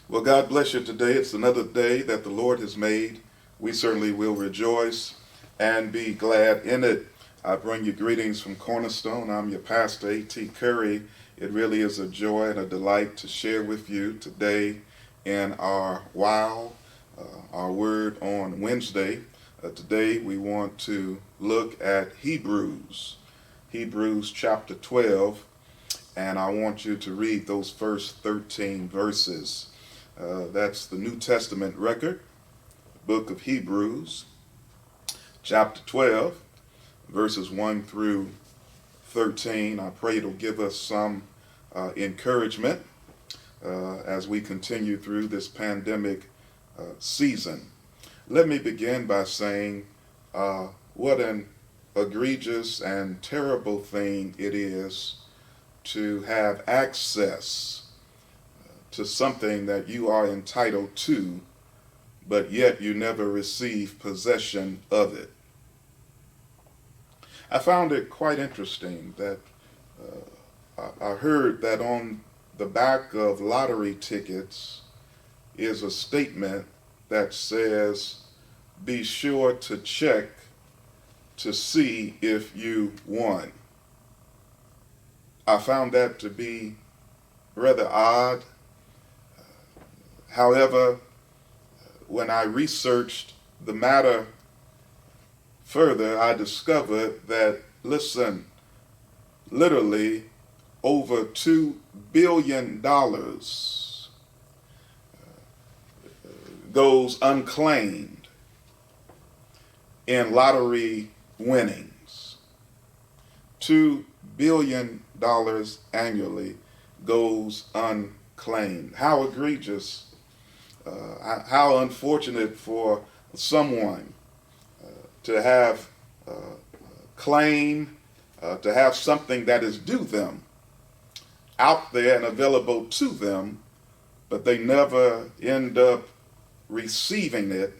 Well, God bless you today. It's another day that the Lord has made. We certainly will rejoice and be glad in it. I bring you greetings from Cornerstone. I'm your pastor, A.T. Curry. It really is a joy and a delight to share with you today in our our word on Wednesday. Today we want to look at Hebrews chapter 12, and I want you to read those first 13 verses. That's the New Testament record, book of Hebrews, chapter 12, verses 1 through 13. I pray it'll give us some encouragement as we continue through this pandemic season. Let me begin by saying what an egregious and terrible thing it is to have access to something that you are entitled to, but yet you never receive possession of it. I found it quite interesting that I heard that on the back of lottery tickets is a statement that says, "Be sure to check to see if you won." I found that to be rather odd. However, when I researched the matter further, I discovered that, literally over $2 billion goes unclaimed in lottery winnings. $2 billion annually goes unclaimed. How egregious. How unfortunate for someone to have claim, to have something that is due them out there and available to them, but they never end up receiving it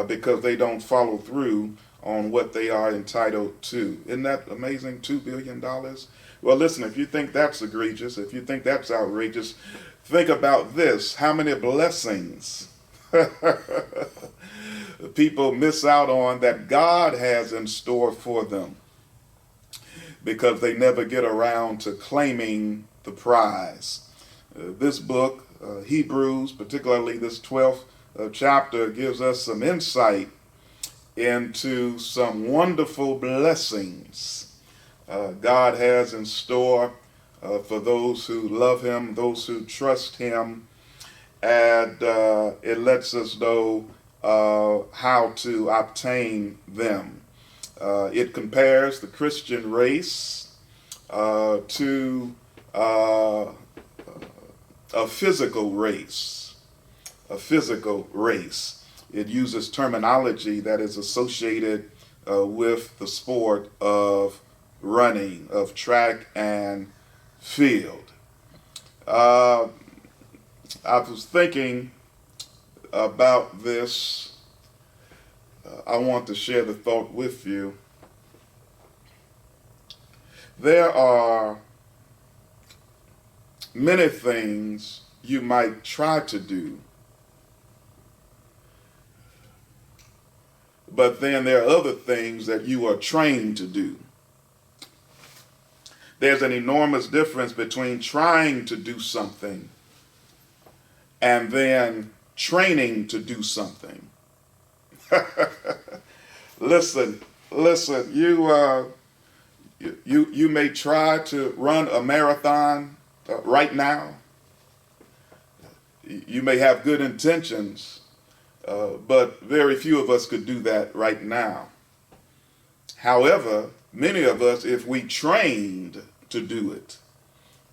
because they don't follow through on what they are entitled to. Isn't that amazing? $2 billion? Well, listen, if you think that's egregious, if you think that's outrageous, think about this. How many blessings people miss out on that God has in store for them because they never get around to claiming the prize. This book, Hebrews, particularly this 12th chapter, gives us some insight into some wonderful blessings God has in store for those who love him, those who trust him, and it lets us know how to obtain them. It compares the Christian race to a physical race. It uses terminology that is associated with the sport of running, of track and field. I was thinking about this. I want to share the thought with you. There are many things you might try to do, but then there are other things that you are trained to do. There's an enormous difference between trying to do something and then training to do something. Listen, you may try to run a marathon right now. You may have good intentions, but very few of us could do that right now. However, many of us, if we trained to do it,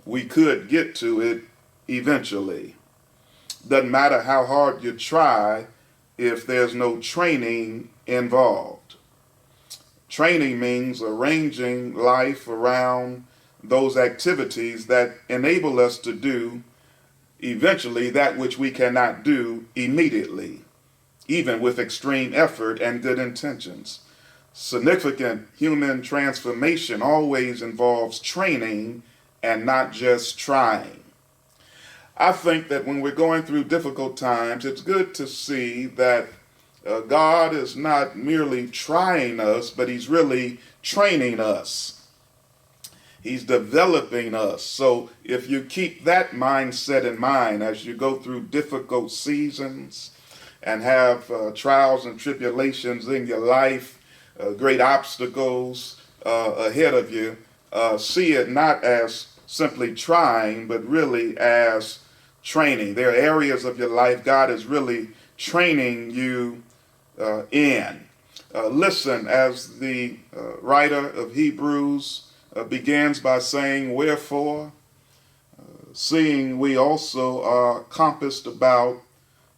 we could get to it eventually. Doesn't matter how hard you try if there's no training involved. Training means arranging life around those activities that enable us to do eventually that which we cannot do immediately, even with extreme effort and good intentions. Significant human transformation always involves training and not just trying. I think that when we're going through difficult times, it's good to see that God is not merely trying us, but He's really training us. He's developing us. So if you keep that mindset in mind as you go through difficult seasons and have trials and tribulations in your life, great obstacles ahead of you, see it not as simply trying, but really as training. There are areas of your life God is really training you in. Listen, as the writer of Hebrews begins by saying, "Wherefore, seeing we also are compassed about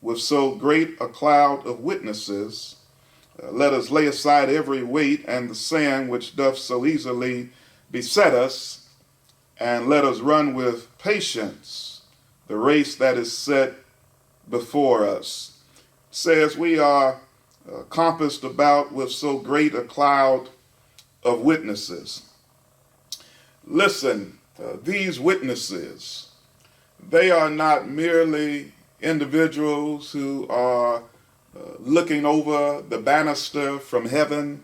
with so great a cloud of witnesses, let us lay aside every weight and the sin which doth so easily beset us, and let us run with patience the race that is set before us." It says we are compassed about with so great a cloud of witnesses. Listen, these witnesses, they are not merely individuals who are looking over the banister from heaven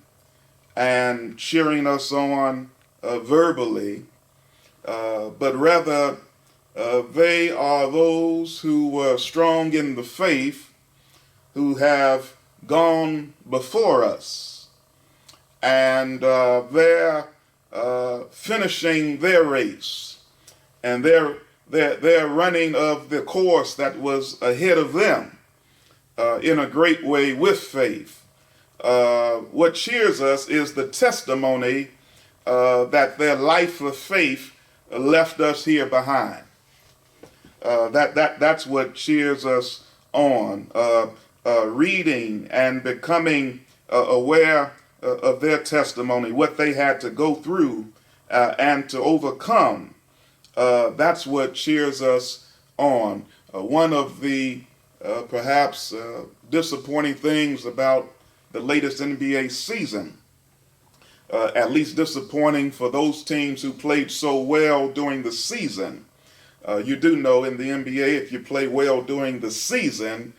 and cheering us on verbally, but rather they are those who were strong in the faith, who have gone before us, and they're finishing their race, and they're running of the course that was ahead of them in a great way with faith. What cheers us is the testimony that their life of faith left us here behind. That's what cheers us on. Reading and becoming aware of their testimony, what they had to go through and to overcome. That's what cheers us on. One of the perhaps disappointing things about the latest NBA season, at least disappointing for those teams who played so well during the season. You do know in the NBA, if you play well during the season,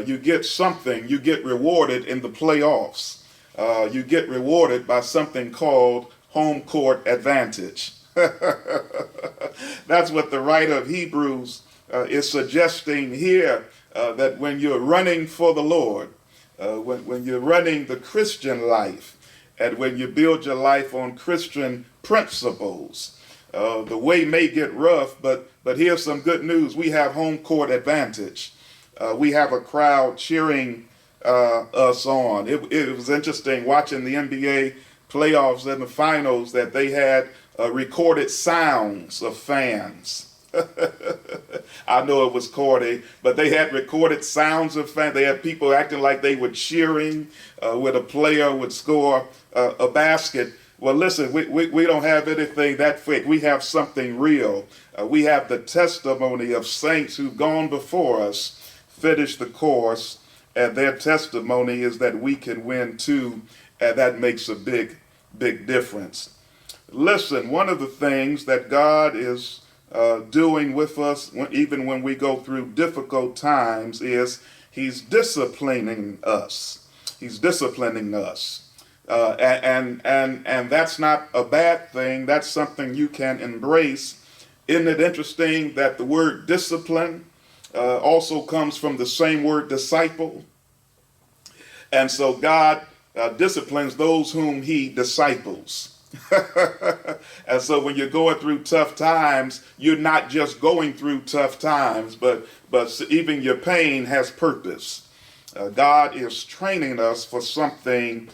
you get something, you get rewarded in the playoffs. You get rewarded by something called home court advantage. That's what the writer of Hebrews is suggesting here, that when you're running for the Lord, when you're running the Christian life, and when you build your life on Christian principles, the way may get rough, but here's some good news. We have home court advantage. We have a crowd cheering us on. It was interesting watching the NBA playoffs and the finals that they had recorded sounds of fans. I know it was corny, but they had recorded sounds of fans. They had people acting like they were cheering when a player would score a basket. Well, listen, we don't have anything that fake. We have something real. We have the testimony of saints who've gone before us, finished the course, and their testimony is that we can win too, and that makes a big difference. Listen, one of the things that God is doing with us, even when we go through difficult times, is He's disciplining us. He's disciplining us. And that's not a bad thing. That's something you can embrace. Isn't it interesting that the word discipline also comes from the same word disciple? And so God disciplines those whom He disciples. And so when you're going through tough times, you're not just going through tough times, but even your pain has purpose. God is training us for something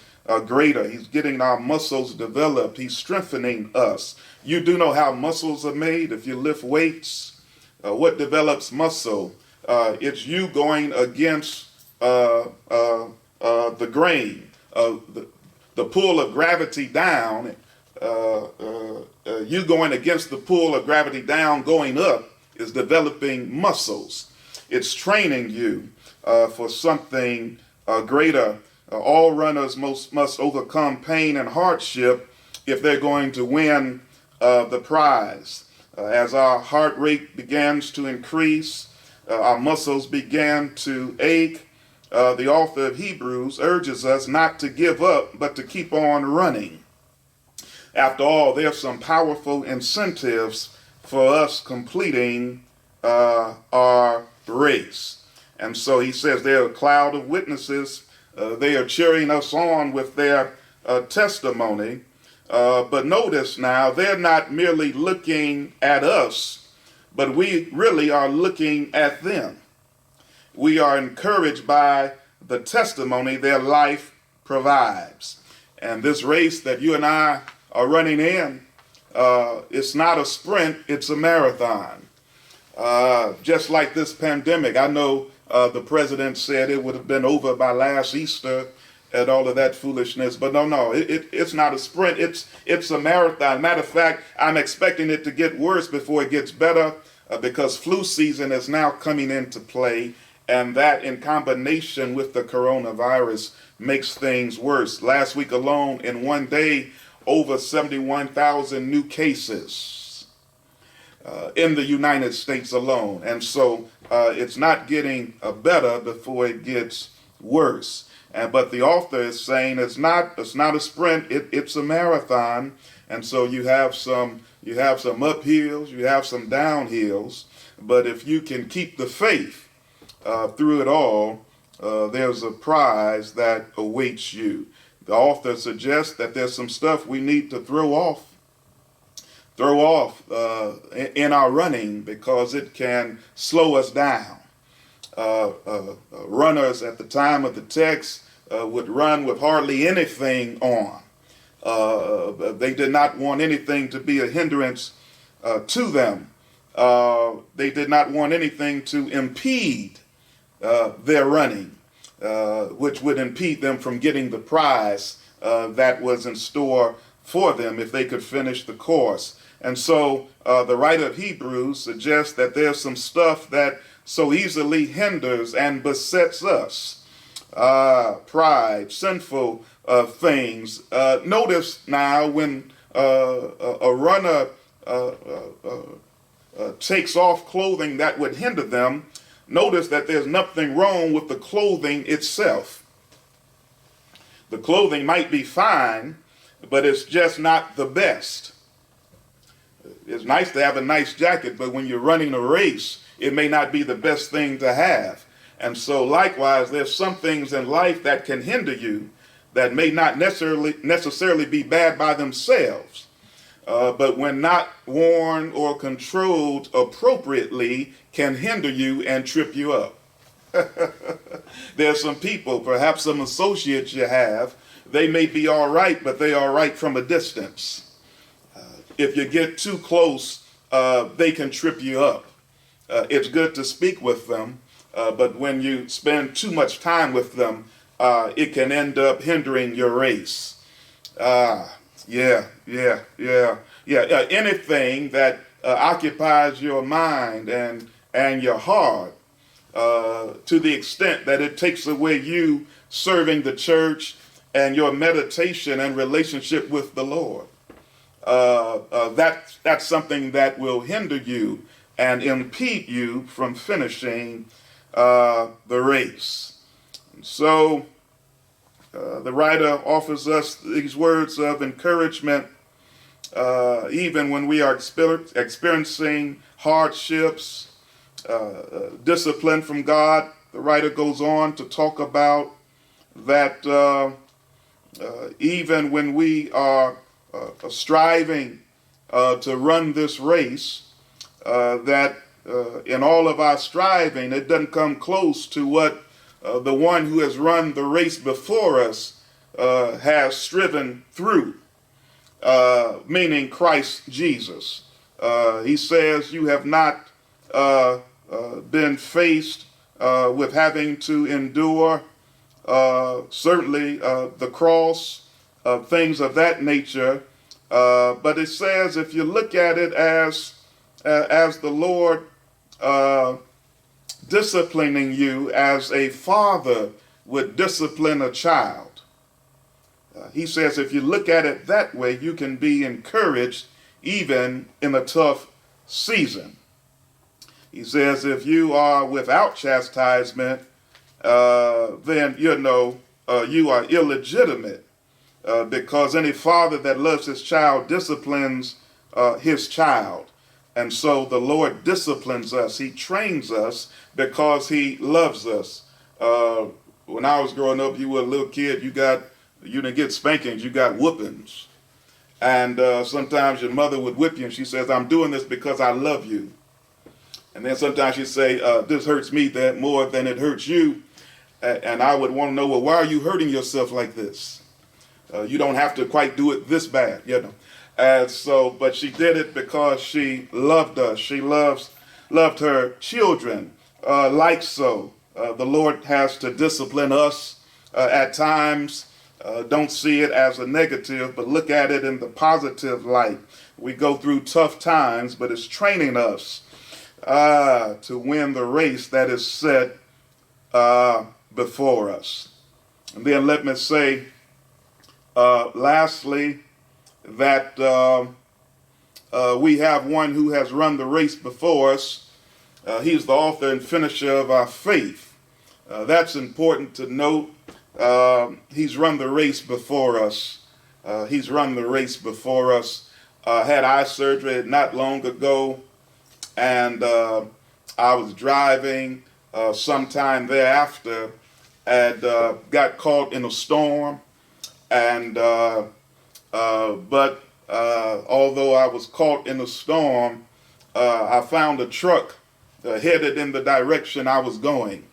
greater. He's getting our muscles developed. He's strengthening us. You do know how muscles are made. If you lift weights, what develops muscle? It's you going against the grain, the pull of gravity down. You going against the pull of gravity down, going up, is developing muscles. It's training you for something greater. All runners must overcome pain and hardship if they're going to win the prize. as our heart rate begins to increase, our muscles began to ache. The author of Hebrews urges us not to give up, but to keep on running. After all, there are some powerful incentives for us completing our race. And so he says there are a cloud of witnesses. They are cheering us on with their testimony. But notice now, they're not merely looking at us, but we really are looking at them. We are encouraged by the testimony their life provides. And this race that you and I are running in, it's not a sprint, it's a marathon. Just like this pandemic, I know the president said it would have been over by last Easter and all of that foolishness, but no, it's not a sprint, it's a marathon. Matter of fact, I'm expecting it to get worse before it gets better, because flu season is now coming into play, and that in combination with the coronavirus makes things worse. Last week alone, in one day, over 71,000 new cases in the United States alone. And so it's not getting better before it gets worse. But the author is saying it's not a sprint, it's a marathon. And so you have some uphills, you have some downhills. But if you can keep the faith through it all, there's a prize that awaits you. The author suggests that there's some stuff we need to throw off in our running, because it can slow us down. Runners at the time of the text would run with hardly anything on. They did not want anything to be a hindrance to them. They did not want anything to impede their running, which would impede them from getting the prize that was in store for them if they could finish the course. And so the writer of Hebrews suggests that there's some stuff that so easily hinders and besets us. Pride, sinful things. Notice now when a runner takes off clothing that would hinder them, notice that there's nothing wrong with the clothing itself. The clothing might be fine, but it's just not the best. It's nice to have a nice jacket, but when you're running a race, it may not be the best thing to have. And so likewise, there's some things in life that can hinder you that may not necessarily be bad by themselves. But when not worn or controlled appropriately, can hinder you and trip you up. There's some people, perhaps some associates you have, they may be all right, but they are right from a distance. If you get too close, they can trip you up. It's good to speak with them, but when you spend too much time with them, it can end up hindering your race. Anything that occupies your mind and your heart, to the extent that it takes away you serving the church and your meditation and relationship with the Lord. That's something that will hinder you and impede you from finishing the race. So the writer offers us these words of encouragement, even when we are experiencing hardships, discipline from God. The writer goes on to talk about that even when we are striving to run this race, that in all of our striving, it doesn't come close to what the one who has run the race before us has striven through, meaning Christ Jesus. He says, you have not been faced with having to endure certainly the cross, things of that nature. But it says, if you look at it as the Lord disciplining you as a father would discipline a child. He says if you look at it that way, you can be encouraged even in a tough season. He says, if you are without chastisement, then you are illegitimate, because any father that loves his child disciplines his child. And so the Lord disciplines us. He trains us because he loves us. When I was growing up, you were a little kid, you didn't get spankings, you got whoopings. And sometimes your mother would whip you and she says, I'm doing this because I love you. And then sometimes she'd say, this hurts me that more than it hurts you. And I would want to know, well, why are you hurting yourself like this? You don't have to quite do it this bad, And so, but she did it because she loved us. She loved her children like so. The Lord has to discipline us at times. Don't see it as a negative, but look at it in the positive light. We go through tough times, but it's training us to win the race that is set before us. And then let me say, lastly, that we have one who has run the race before us. He's the author and finisher of our faith. That's important to note. He's run the race before us. He's run the race before us. Had eye surgery not long ago, and I was driving sometime thereafter and got caught in a storm. And but although I was caught in a storm, I found a truck headed in the direction I was going.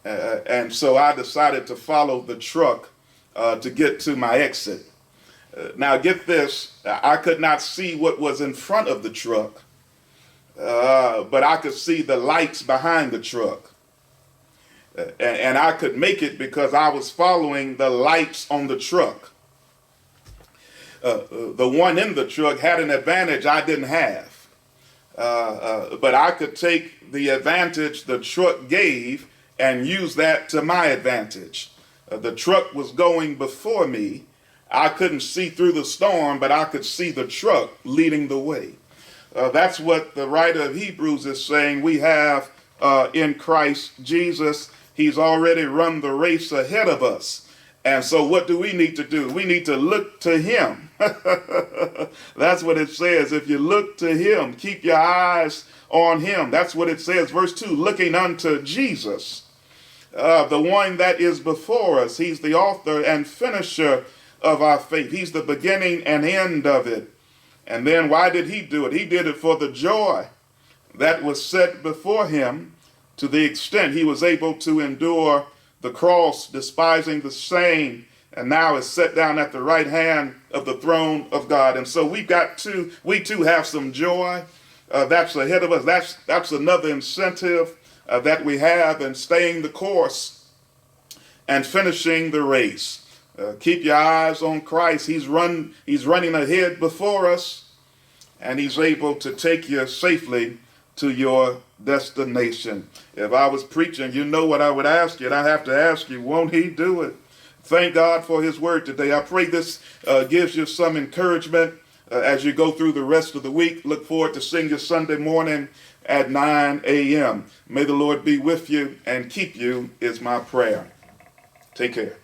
And so I decided to follow the truck to get to my exit. Now get this, I could not see what was in front of the truck, but I could see the lights behind the truck. And I could make it because I was following the lights on the truck. The one in the truck had an advantage I didn't have. But I could take the advantage the truck gave and use that to my advantage. The truck was going before me. I couldn't see through the storm, but I could see the truck leading the way. That's what the writer of Hebrews is saying. We have in Christ Jesus. He's already run the race ahead of us. And so what do we need to do? We need to look to him. That's what it says. If you look to him, keep your eyes on him. That's what it says. Verse 2, looking unto Jesus, the one that is before us. He's the author and finisher of our faith. He's the beginning and end of it. And then why did he do it? He did it for the joy that was set before him, to the extent he was able to endure the cross, despising the shame, and now is set down at the right hand of the throne of God. And so we too have some joy that's ahead of us. That's another incentive that we have in staying the course and finishing the race. Keep your eyes on Christ. He's running ahead before us, and he's able to take you safely to your destination. If I was preaching, you know what I would ask you, and I have to ask you, won't he do it? Thank God for his word today. I pray this gives you some encouragement as you go through the rest of the week. Look forward to seeing you Sunday morning at 9 a.m. May the Lord be with you and keep you is my prayer. Take care.